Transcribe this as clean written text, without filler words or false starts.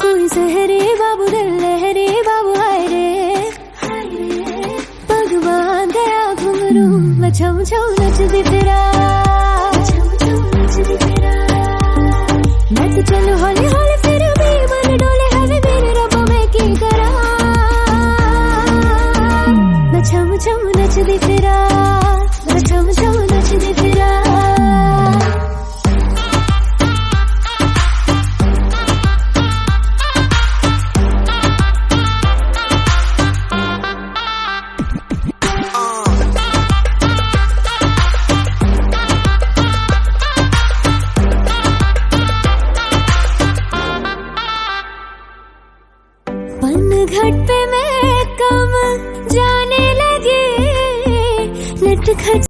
कोई सहरे बाबू दिल लहरे बाबू हाय रे भगवान दया घुंघरू मैं छम छम नचदी फिरा मैं तो चलूं हौले हौले फिर भी मन डोले हवे मेरे रब्बा मैं की करा मैं छम छम नचदी फिरा मैं छम छम नचदी फिरा घट पे मैं कम जाने लगे लटखट